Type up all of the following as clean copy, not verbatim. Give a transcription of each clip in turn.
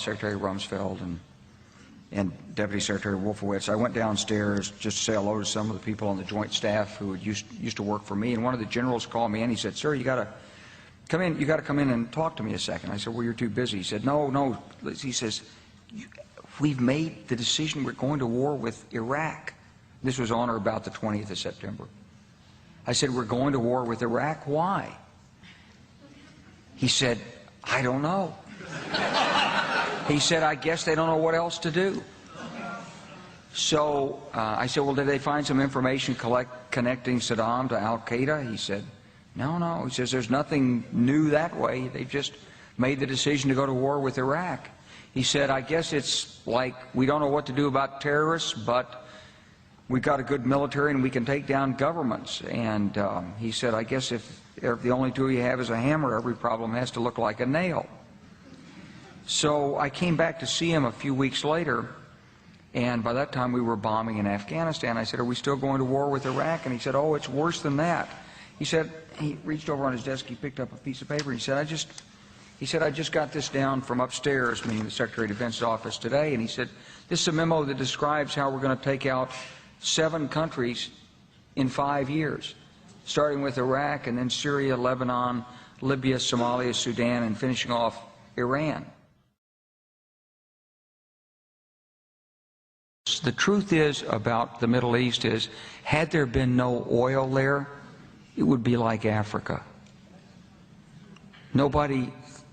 Secretary Rumsfeld and Deputy Secretary Wolfowitz. I went downstairs just to say hello to some of the people on the joint staff who used to work for me, and one of the generals called me and he said, "Sir, you got to come in. You got to come in and talk to me a second." I said, "Well, you're too busy." He said, "No." He says, "We've made the decision. We're going to war with Iraq." This was on or about the 20th of September. I said, "We're going to war with Iraq. Why?" He said, "I don't know." He said, "I guess they don't know what else to do." So I said, "Well, did they find some information connecting Saddam to Al-Qaeda?" He said, No. He says, "There's nothing new that way. They've just made the decision to go to war with Iraq." He said, "I guess it's like we don't know what to do about terrorists, but we've got a good military and we can take down governments." And he said, "I guess if the only tool you have is a hammer, every problem has to look like a nail." So I came back to see him a few weeks later, and by that time we were bombing in Afghanistan. I said, "Are we still going to war with Iraq?" And he said, "Oh, it's worse than that." He said, he reached over on his desk, he picked up a piece of paper, and he said, I just got this down from upstairs," meaning the Secretary of Defense's office today, and he said, "This is a memo that describes how we're going to take out 7 countries in 5 years, starting with Iraq and then Syria, Lebanon, Libya, Somalia, Sudan, and finishing off Iran." The truth is about the Middle East is, had there been no oil there, it would be like Africa. Nobody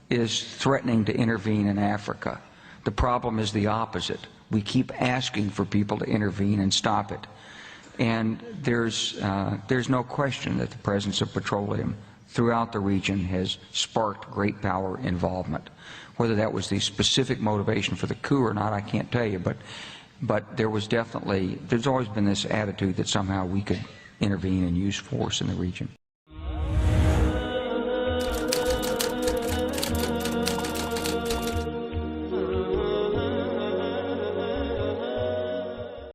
is threatening to intervene in Africa. The problem is the opposite. We keep asking for people to intervene and stop it. And there's no question that the presence of petroleum throughout the region has sparked great power involvement. Whether that was the specific motivation for the coup or not, I can't tell you, but there's always been this attitude that somehow we could intervene and use force in the region.